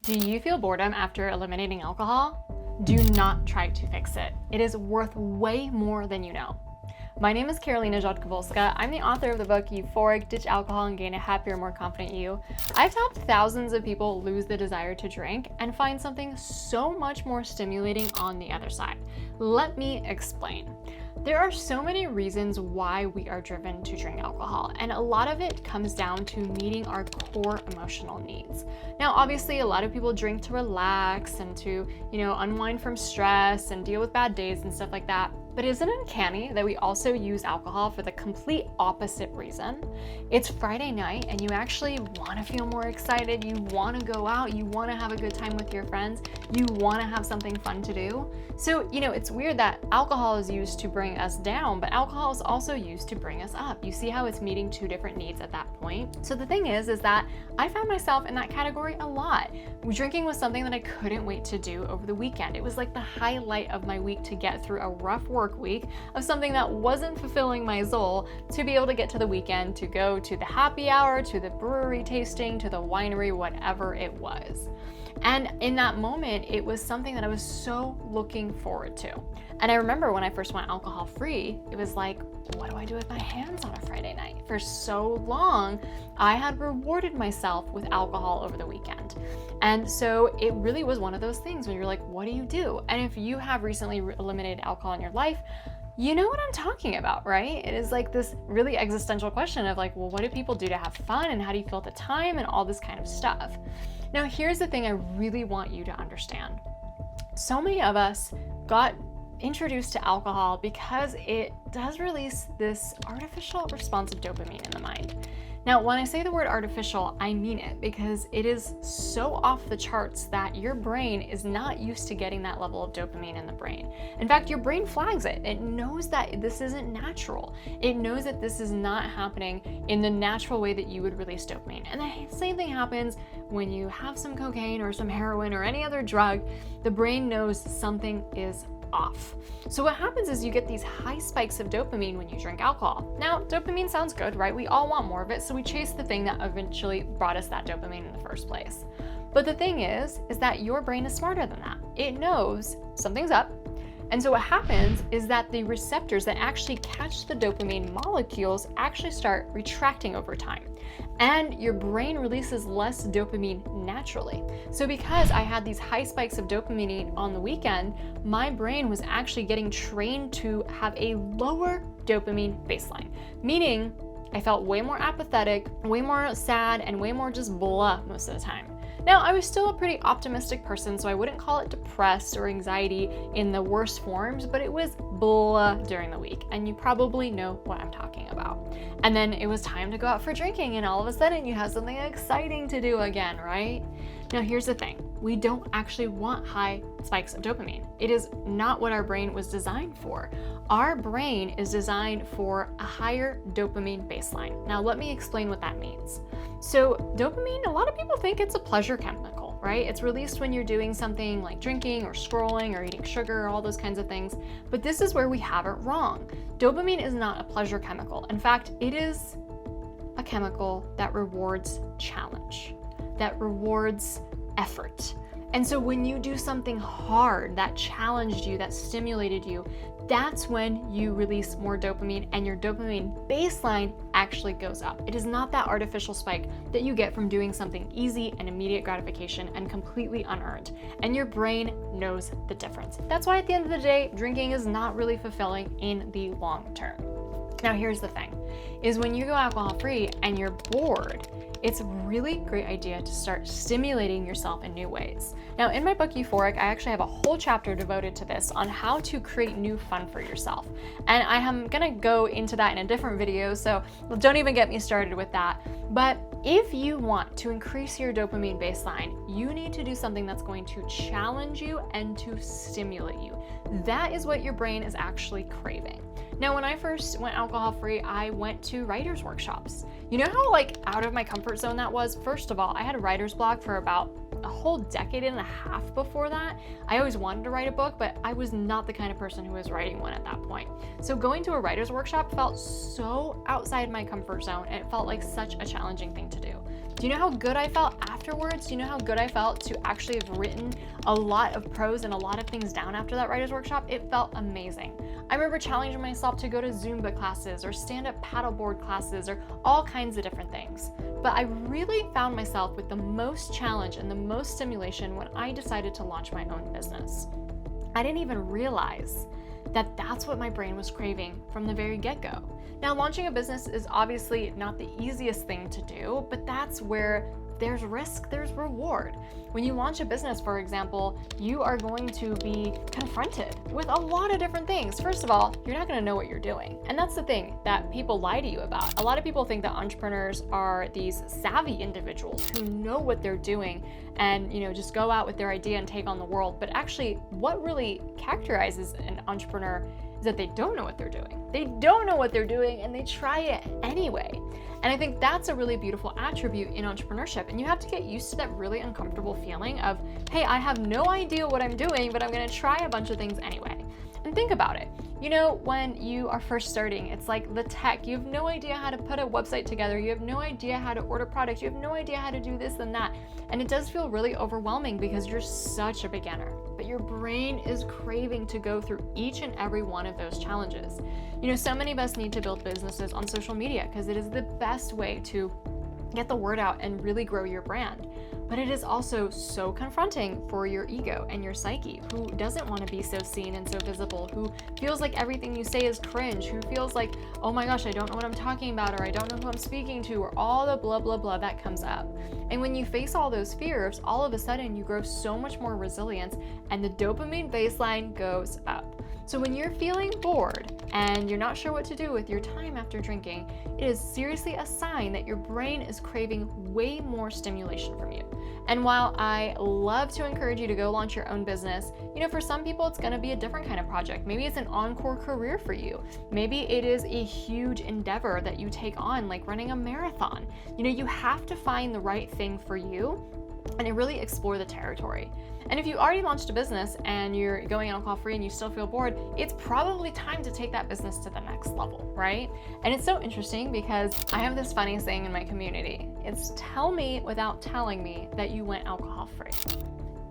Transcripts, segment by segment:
Do you feel boredom after eliminating alcohol? Do not try to fix it. It is worth way more than you know. My name is Karolina Rzadkowska. I'm the author of the book Euphoric, Ditch Alcohol and Gain a Happier, More Confident You. I've helped thousands of people lose the desire to drink and find something so much more stimulating on the other side. Let me explain. There are so many reasons why we are driven to drink alcohol, and a lot of it comes down to meeting our core emotional needs. Now, obviously, a lot of people drink to relax and to, unwind from stress and deal with bad days and stuff like that. But isn't it uncanny that we also use alcohol for the complete opposite reason? It's Friday night and you actually want to feel more excited, you want to go out, you want to have a good time with your friends, you want to have something fun to do. So, it's weird that alcohol is used to bring us down, but alcohol is also used to bring us up. You see how it's meeting two different needs at that point? So the thing is that I found myself in that category a lot. Drinking was something that I couldn't wait to do over the weekend. It was like the highlight of my week to get through a rough work week of something that wasn't fulfilling my soul, to be able to get to the weekend, to go to the happy hour, to the brewery tasting, to the winery, whatever it was. And in that moment, it was something that I was so looking forward to. And I remember when I first went alcohol free, it was like, what do I do with my hands on a Friday night? For so long, I had rewarded myself with alcohol over the weekend. And so it really was one of those things when you're like, what do you do? And if you have recently eliminated alcohol in your life, you know what I'm talking about, right? It is like this really existential question of like, well, what do people do to have fun and how do you feel at the time and all this kind of stuff. Now, here's the thing I really want you to understand. So many of us got introduced to alcohol because it does release this artificial response of dopamine in the mind. Now, when I say the word artificial, I mean it because it is so off the charts that your brain is not used to getting that level of dopamine in the brain. In fact, your brain flags it. It knows that this isn't natural. It knows that this is not happening in the natural way that you would release dopamine. And the same thing happens when you have some cocaine or some heroin or any other drug. The brain knows something is off. So what happens is you get these high spikes of dopamine when you drink alcohol. Now, dopamine sounds good, right? We all want more of it, so we chase the thing that eventually brought us that dopamine in the first place. But the thing is that your brain is smarter than that. It knows something's up. And so what happens is that the receptors that actually catch the dopamine molecules actually start retracting over time. And your brain releases less dopamine naturally. So because I had these high spikes of dopamine on the weekend, my brain was actually getting trained to have a lower dopamine baseline, meaning I felt way more apathetic, way more sad, and way more just blah most of the time. Now, I was still a pretty optimistic person, so I wouldn't call it depressed or anxiety in the worst forms, but it was blah during the week, and you probably know what I'm talking about. And then it was time to go out for drinking, and all of a sudden you have something exciting to do again, right? Now, here's the thing. We don't actually want high spikes of dopamine. It is not what our brain was designed for. Our brain is designed for a higher dopamine baseline. Now, let me explain what that means. So dopamine, a lot of people think it's a pleasure chemical, right? It's released when you're doing something like drinking or scrolling or eating sugar, all those kinds of things. But this is where we have it wrong. Dopamine is not a pleasure chemical. In fact, it is a chemical that rewards challenge, that rewards effort. And so when you do something hard that challenged you, that stimulated you, that's when you release more dopamine and your dopamine baseline actually goes up. It is not that artificial spike that you get from doing something easy and immediate gratification and completely unearned. And your brain knows the difference. That's why at the end of the day, drinking is not really fulfilling in the long term. Now, here's the thing, is when you go alcohol free and you're bored, it's a really great idea to start stimulating yourself in new ways. Now, in my book, Euphoric, I actually have a whole chapter devoted to this on how to create new fun for yourself. And I am gonna go into that in a different video, so don't even get me started with that. But if you want to increase your dopamine baseline, you need to do something that's going to challenge you and to stimulate you. That is what your brain is actually craving. Now, when I first went alcohol free, I went to writer's workshops. You know how out of my comfort zone that was? First of all, I had a writer's block for about a whole decade and a half before that. I always wanted to write a book, but I was not the kind of person who was writing one at that point. So going to a writer's workshop felt so outside my comfort zone, and it felt like such a challenging thing to do. Do you know how good I felt afterwards? Do you know how good I felt to actually have written a lot of prose and a lot of things down after that writer's workshop? It felt amazing. I remember challenging myself to go to Zumba classes or stand-up paddleboard classes or all kinds of different things. But I really found myself with the most challenge and the most stimulation when I decided to launch my own business. I didn't even realize that that's what my brain was craving from the very get-go. Now, launching a business is obviously not the easiest thing to do, but that's where there's risk, there's reward. When you launch a business, for example, you are going to be confronted with a lot of different things. First of all, you're not going to know what you're doing. And that's the thing that people lie to you about. A lot of people think that entrepreneurs are these savvy individuals who know what they're doing and, just go out with their idea and take on the world. But actually, what really characterizes an entrepreneur is that they don't know what they're doing. They don't know what they're doing and they try it anyway. And I think that's a really beautiful attribute in entrepreneurship. And you have to get used to that really uncomfortable feeling of, hey, I have no idea what I'm doing, but I'm gonna try a bunch of things anyway. And think about it. When you are first starting, it's like the tech. You have no idea how to put a website together. You have no idea how to order products. You have no idea how to do this and that. And it does feel really overwhelming because you're such a beginner. But your brain is craving to go through each and every one of those challenges. So many of us need to build businesses on social media because it is the best way to get the word out and really grow your brand. But it is also so confronting for your ego and your psyche, who doesn't want to be so seen and so visible, who feels like everything you say is cringe, who feels like, oh my gosh, I don't know what I'm talking about, or I don't know who I'm speaking to, or all the blah, blah, blah that comes up. And when you face all those fears, all of a sudden you grow so much more resilience and the dopamine baseline goes up. So when you're feeling bored and you're not sure what to do with your time after drinking, it is seriously a sign that your brain is craving way more stimulation from you. And while I love to encourage you to go launch your own business, for some people it's going to be a different kind of project. Maybe it's an encore career for you. Maybe it is a huge endeavor that you take on, like running a marathon. You have to find the right thing for you and really explore the territory. And if you already launched a business and you're going alcohol-free and you still feel bored, it's probably time to take that business to the next level, right? And it's so interesting because I have this funny saying in my community. It's tell me without telling me that you went alcohol-free.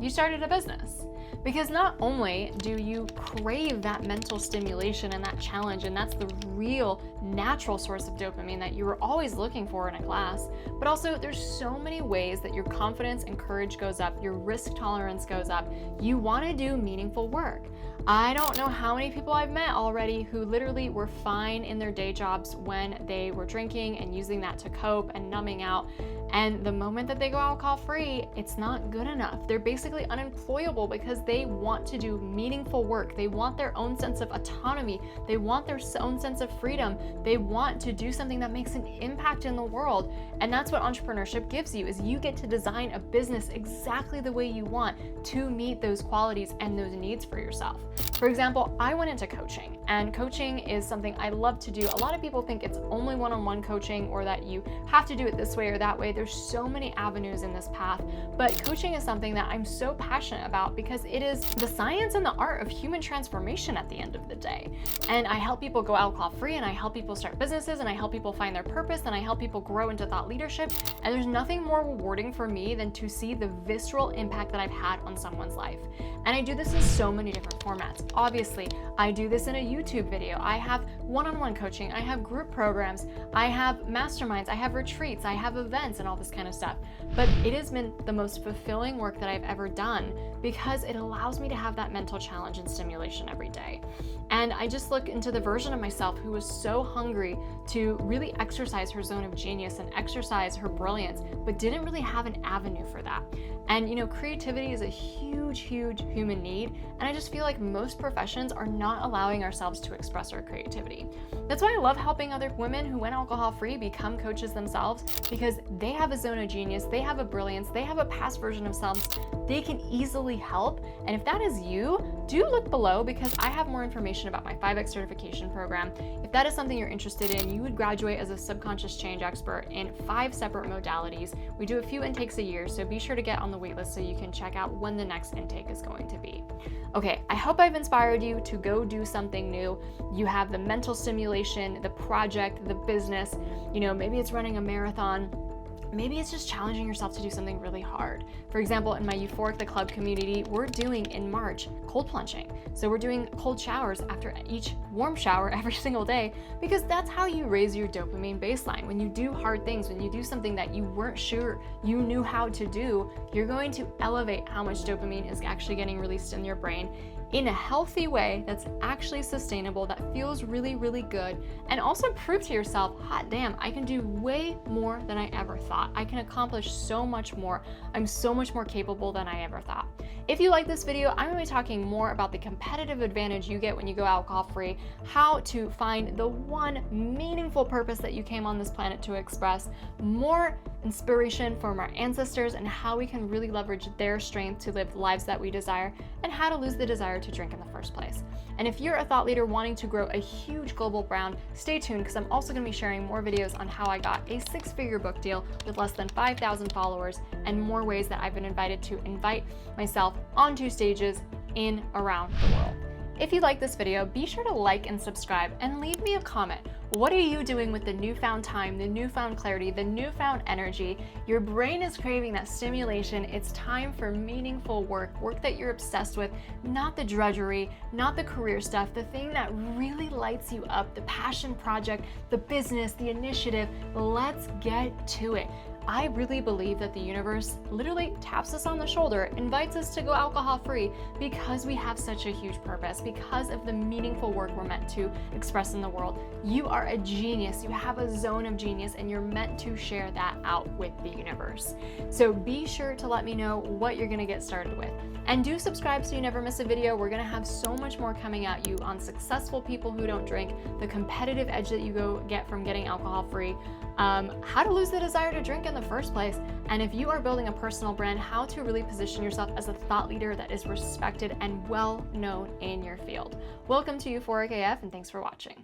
You started a business. Because not only do you crave that mental stimulation and that challenge, and that's the real natural source of dopamine that you were always looking for in a class, but also there's so many ways that your confidence and courage goes up, your risk tolerance goes up. You want to do meaningful work. I don't know how many people I've met already who literally were fine in their day jobs when they were drinking and using that to cope and numbing out. And the moment that they go alcohol-free, it's not good enough. They're basically unemployable because they want to do meaningful work. They want their own sense of autonomy. They want their own sense of freedom. They want to do something that makes an impact in the world. And that's what entrepreneurship gives you, is you get to design a business exactly the way you want to meet those qualities and those needs for yourself. For example, I went into coaching, and coaching is something I love to do. A lot of people think it's only one-on-one coaching or that you have to do it this way or that way. There's so many avenues in this path, but coaching is something that I'm so passionate about because it is the science and the art of human transformation at the end of the day. And I help people go alcohol-free, and I help people start businesses, and I help people find their purpose, and I help people grow into thought leadership. And there's nothing more rewarding for me than to see the visceral impact that I've had on someone's life. And I do this in so many different formats. Obviously, I do this in a YouTube video. I have one-on-one coaching. I have group programs. I have masterminds. I have retreats. I have events and all this kind of stuff. But it has been the most fulfilling work that I've ever done because it allows me to have that mental challenge and stimulation every day. And I just look into the version of myself who was so hungry to really exercise her zone of genius and exercise her brilliance, but didn't really have an avenue for that. And creativity is a huge, huge human need. And I just feel like most most professions are not allowing ourselves to express our creativity. That's why I love helping other women who went alcohol-free become coaches themselves, because they have a zone of genius, they have a brilliance, they have a past version of themselves they can easily help. And if that is you, do look below, because I have more information about my 5X certification program. If that is something you're interested in, you would graduate as a subconscious change expert in 5 separate modalities. We do a few intakes a year, so be sure to get on the waitlist so you can check out when the next intake is going to be. Okay, I hope I've inspired you to go do something new. You have the mental stimulation, the project, the business, maybe it's running a marathon. Maybe it's just challenging yourself to do something really hard. For example, in my Euphoric, the club community, we're doing in March cold plunging. So we're doing cold showers after each warm shower every single day, because that's how you raise your dopamine baseline. When you do hard things, when you do something that you weren't sure you knew how to do, you're going to elevate how much dopamine is actually getting released in your brain in a healthy way that's actually sustainable, that feels really, really good, and also prove to yourself, hot damn, I can do way more than I ever thought. I can accomplish so much more. I'm so much more capable than I ever thought. If you like this video, I'm going to be talking more about the competitive advantage you get when you go alcohol-free, how to find the one meaningful purpose that you came on this planet to express, more inspiration from our ancestors and how we can really leverage their strength to live lives that we desire, and how to lose the desire to drink in the first place. And if you're a thought leader wanting to grow a huge global brand, stay tuned, because I'm also going to be sharing more videos on how I got a 6-figure book deal with less than 5,000 followers, and more ways that I've been invited to invite myself onto stages in around the world. If you like this video, be sure to like and subscribe, and leave me a comment. What are you doing with the newfound time, the newfound clarity, the newfound energy? Your brain is craving that stimulation. It's time for meaningful work that you're obsessed with, not the drudgery, not the career stuff, the thing that really lights you up, the passion project, the business, the initiative. Let's get to it. I really believe that the universe literally taps us on the shoulder, invites us to go alcohol-free, because we have such a huge purpose, because of the meaningful work we're meant to express in the world. You are a genius. You have a zone of genius, and you're meant to share that out with the universe. So be sure to let me know what you're going to get started with. And do subscribe so you never miss a video. We're going to have so much more coming at you on successful people who don't drink, the competitive edge that you get from getting alcohol-free, how to lose the desire to drink in the first place, and if you are building a personal brand, how to really position yourself as a thought leader that is respected and well known in your field. Welcome to Euphoric AF, and thanks for watching.